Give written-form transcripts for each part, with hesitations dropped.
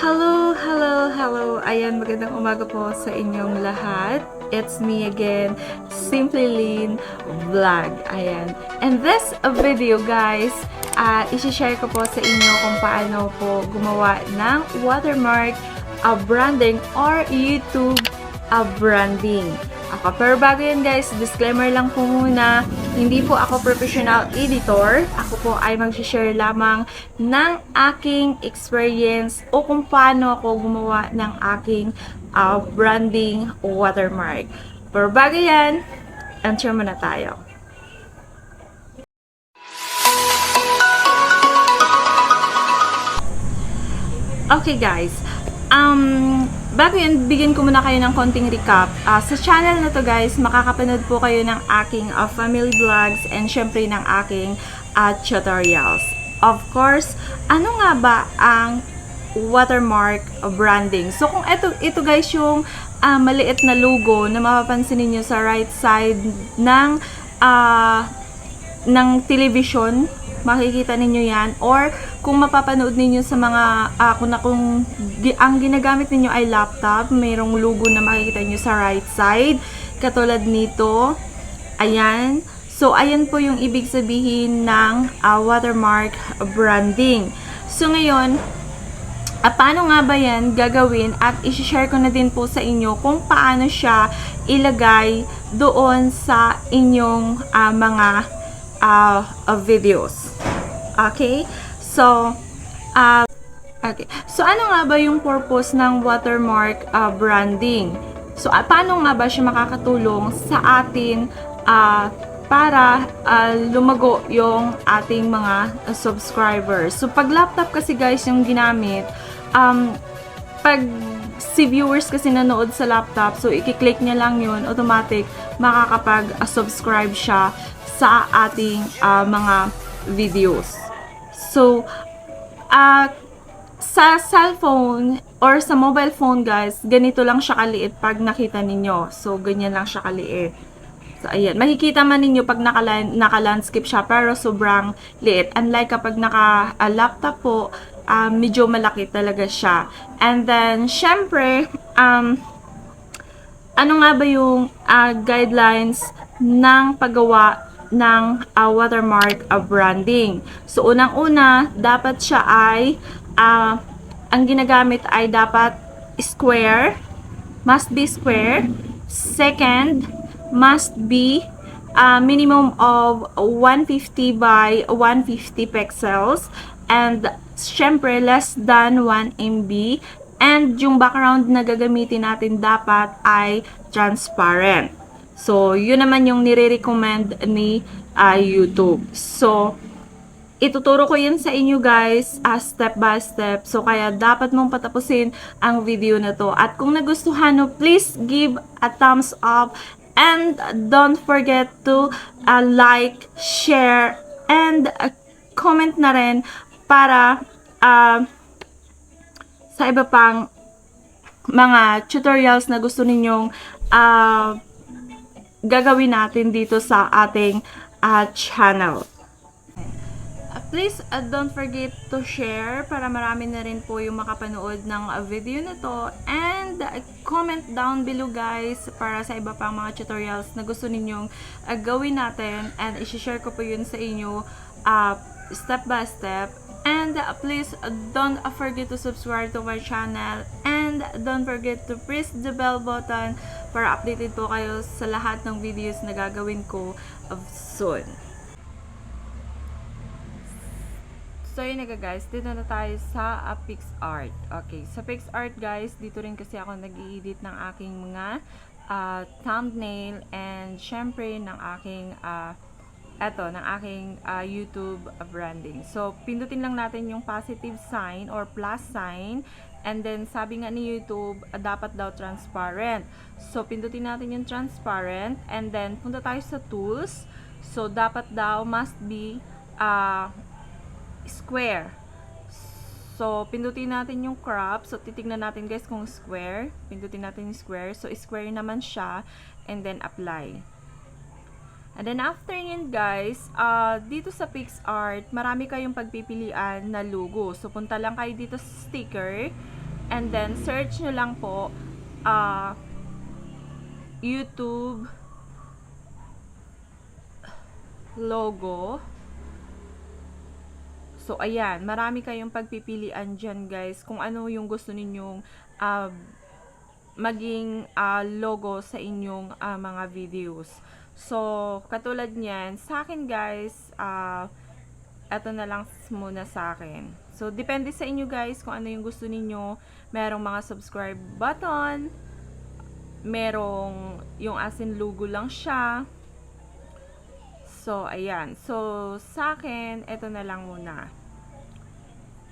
Hello, hello, hello. Ayan, magandang umaga po sa inyong lahat. It's me again, Simply Lynn Vlog. Ayan. And this video, guys, isi-share ko po sa inyo kung paano po gumawa ng watermark branding or YouTube branding. Pero bago yan guys, disclaimer lang po muna, hindi po ako professional editor. Ako po ay mag-share lamang ng aking experience o kung paano ako gumawa ng aking branding watermark. Pero bago yan, enter muna tayo. Okay guys, bago yun, bigyan ko muna kayo ng konting recap. Sa channel na to guys, makakapanood po kayo ng aking family vlogs and syempre ng aking tutorials. Of course, ano nga ba ang watermark branding? So kung ito guys yung maliit na logo na mapapansin niyo sa right side ng television, makikita ninyo yan, or kung mapapanood ninyo sa mga kung ang ginagamit ninyo ay laptop, mayroong logo na makikita niyo sa right side katulad nito. Ayan, so ayan po yung ibig sabihin ng watermark branding. So ngayon, paano nga ba yan gagawin, at i-share ko na din po sa inyo kung paano siya ilagay doon sa inyong mga videos. Okay? So, So, ano nga ba yung purpose ng watermark branding? So, paano nga ba siya makakatulong sa atin para lumago yung ating mga subscribers? So, pag laptop kasi guys yung ginamit, pag si viewers kasi nanood sa laptop, so i-click niya lang yun, automatic makakapag-subscribe siya sa ating mga videos. So, sa cellphone or sa mobile phone guys, ganito lang siya kaliit pag nakita ninyo. So, ganyan lang siya kaliit. So, ayan. Makikita man ninyo pag naka-landscape siya, pero sobrang liit. Unlike kapag naka-laptop po, medyo malaki talaga siya. And then, syempre, ano nga ba yung guidelines ng paggawa ng watermark branding? So, unang-una, dapat siya ay, ang ginagamit ay dapat square, must be square. Second, must be minimum of 150 by 150 pixels. And, syempre, less than 1 MB. And, yung background na gagamitin natin dapat ay transparent. So, yun naman yung nire-recommend ni YouTube. So, ituturo ko yun sa inyo guys step by step. So, kaya dapat mong patapusin ang video na to. At kung nagustuhan mo, please give a thumbs up. And don't forget to like, share, and comment na rin para sa iba pang mga tutorials na gusto ninyong gagawin natin dito sa ating channel. Please don't forget to share para marami na rin po yung makapanood ng video na to, and comment down below guys para sa iba pang mga tutorials na gusto ninyong gawin natin, and i-share ko po yun sa inyo step by step. And please don't forget to subscribe to my channel, and don't forget to press the bell button para updated po kayo sa lahat ng videos na gagawin ko soon. So yun nga guys, dito na tayo sa PixArt. Okay, sa PixArt guys, dito rin kasi ako nag-i-edit ng aking mga thumbnail, and syempre ng aking YouTube branding. So, pindutin lang natin yung positive sign or plus sign, and then sabi nga ni YouTube, dapat daw transparent. So, pindutin natin yung transparent, and then punta tayo sa tools. So, dapat daw must be square. So, pindutin natin yung crop. So, titignan natin guys kung square. Pindutin natin yung square. So, square naman siya, and then apply. And then after yun guys, dito sa PixArt, marami kayong pagpipilian na logo. So punta lang kayo dito sa sticker. And then, search nyo lang po, YouTube logo. So, ayan, marami kayong pagpipilian dyan, guys, kung ano yung gusto ninyong maging logo sa inyong mga videos. So, katulad niyan, sa akin, guys, eto na lang muna sa akin. So, depende sa inyo, guys, kung ano yung gusto ninyo. Merong mga subscribe button, merong yung asin logo lang siya. So, ayan. So, sa akin, eto na lang muna.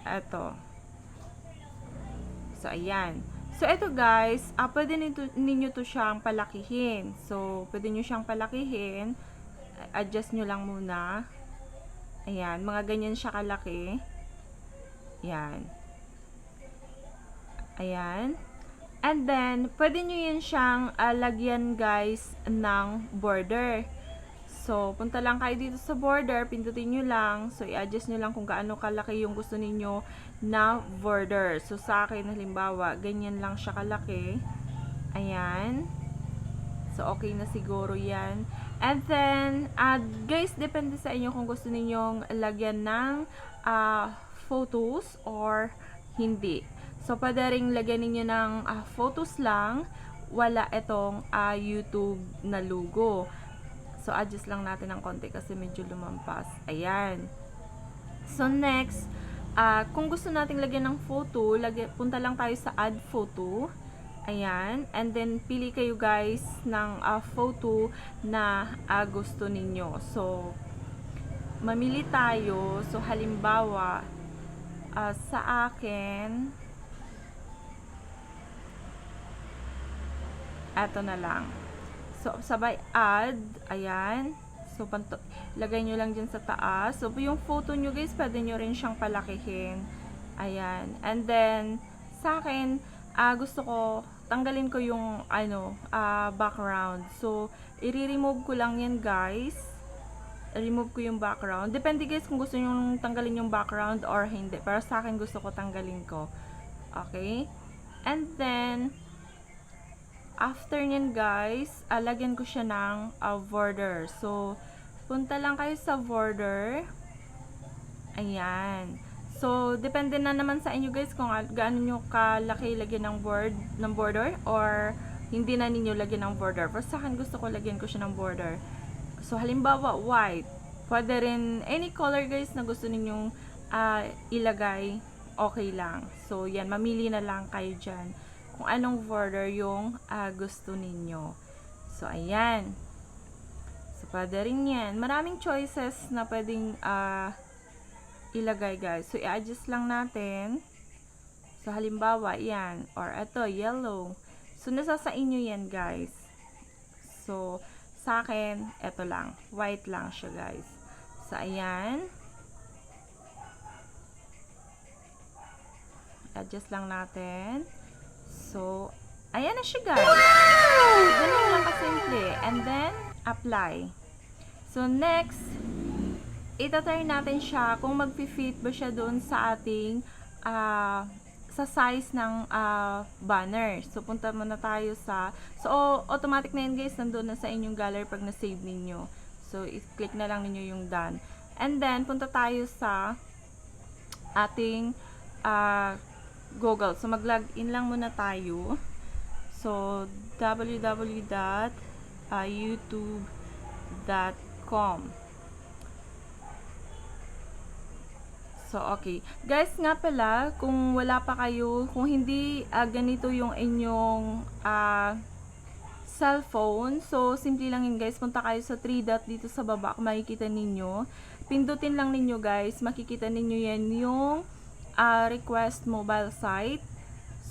Eto. So, ayan. So, eto guys, pwede ninyo to siyang palakihin. So, pwede nyo siyang palakihin. Adjust nyo lang muna. Ayan. Mga ganyan siya kalaki. Ayan. Ayan. And then, pwede nyo yan siyang lagyan guys ng border. So, punta lang kayo dito sa border, pindutin nyo lang. So, i-adjust nyo lang kung gaano kalaki yung gusto ninyo na border. So, sa akin, halimbawa, ganyan lang siya kalaki. Ayan. So, okay na siguro yan. And then, guys, depende sa inyo kung gusto ninyong lagyan ng photos or hindi. So, pwede rin lagyan ninyo ng photos lang, wala itong YouTube na logo. So, adjust lang natin ng konti kasi medyo lumampas. Ayan. So, next, kung gusto nating lagyan ng photo, punta lang tayo sa add photo. Ayan. And then, pili kayo guys ng photo na gusto ninyo. So, mamili tayo. So, halimbawa, sa akin, eto na lang. So, sabay add, ayan. So, lagay nyo lang dyan sa taas. So, yung photo nyo guys, pwede nyo rin siyang palakihin. Ayan. And then, sa akin, gusto ko, tanggalin ko yung, background. So, i-remove ko lang yan guys. Remove ko yung background. Depende guys kung gusto nyo tanggalin yung background or hindi. Pero sa akin, gusto ko tanggalin ko. Okay? And then, after nyan guys, lagyan ko siya ng border. So, punta lang kayo sa border. Ayan. So, depende na naman sa inyo guys kung gaano nyo kalaki lagyan ng border or hindi na ninyo lagyan ng border. Pero sa akin gusto ko lagyan ko siya ng border. So, halimbawa white. Pwede rin any color guys na gusto ninyong ilagay. Okay lang. So, yan. Mamili na lang kayo dyan kung anong border yung gusto ninyo. So, ayan. So, pwede rin yan. Maraming choices na pwedeng ilagay, guys. So, i-adjust lang natin. So, halimbawa, yan. Or, ito, yellow. So, nasa sa inyo yan, guys. So, sa akin, ito lang. White lang siya, guys. So, ayan. Adjust lang natin. So, ayan na siya guys. Wow! Ganun lang kasimple. And then, apply. So, next, itatry natin siya kung mag-fit ba siya doon sa ating sa size ng banner. So, punta muna tayo sa automatic na yun guys, nandun na sa inyong gallery pag na-save ninyo. So, i-click na lang ninyo yung done. And then, punta tayo sa ating Google. So, mag-login lang muna tayo. So, www.youtube.com. So, okay. Guys, nga pala, kung wala pa kayo, kung hindi ganito yung inyong cellphone, so, simple lang yun guys. Punta kayo sa 3 dot dito sa baba. Kung makikita ninyo, pindutin lang ninyo guys. Makikita ninyo yan yung request mobile site.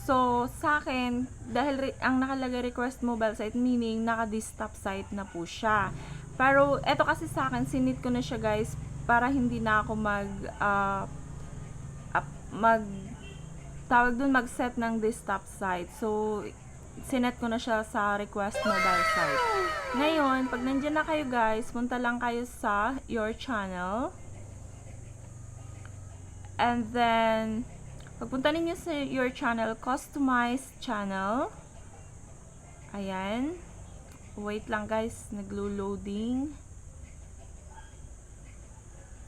So, sa akin, dahil ang nakalagay request mobile site, meaning naka-desktop site na po siya. Pero, eto kasi sa akin, sinit ko na siya guys, para hindi na ako mag-set ng desktop site. So, sinet ko na siya sa request mobile site. Ngayon, pag nandiyan na kayo guys, punta lang kayo sa your channel. And then, Pagpunta ninyo sa your channel, customize channel. Ayan. Wait lang guys, naglo-loading.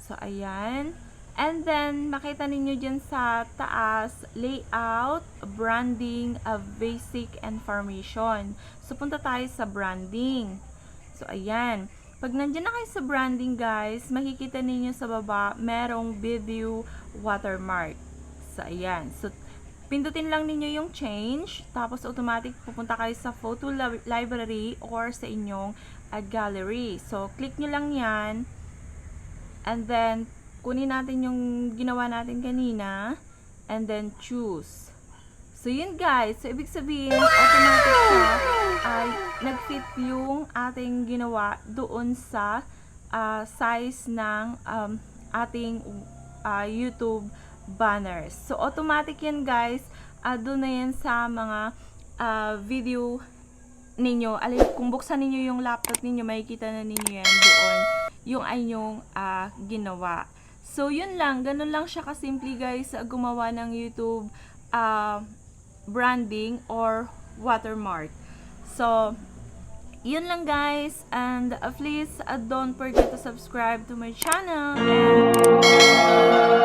So, ayan. And then, makita ninyo dyan sa taas, layout, branding, basic information. So, punta tayo sa branding. So, ayan. Pag nandiyan na kayo sa branding, guys, makikita ninyo sa baba, merong video watermark. So, ayan. So, pindutin lang ninyo yung change. Tapos, automatic pupunta kayo sa photo library or sa inyong gallery. So, click nyo lang yan. And then, kunin natin yung ginawa natin kanina. And then, choose. So, yun guys. So, ibig sabihin, automatic siya ay nag-fit yung ating ginawa doon sa size ng ating YouTube banners. So, automatic yan guys. Doon na yan sa mga video ninyo. Kung buksan ninyo yung laptop ninyo, makikita na ninyo yan doon. Yung inyong ginawa. So, yun lang. Ganun lang siya kasimple guys gumawa ng YouTube branding or watermark. So, yun lang guys. And please don't forget to subscribe to my channel. And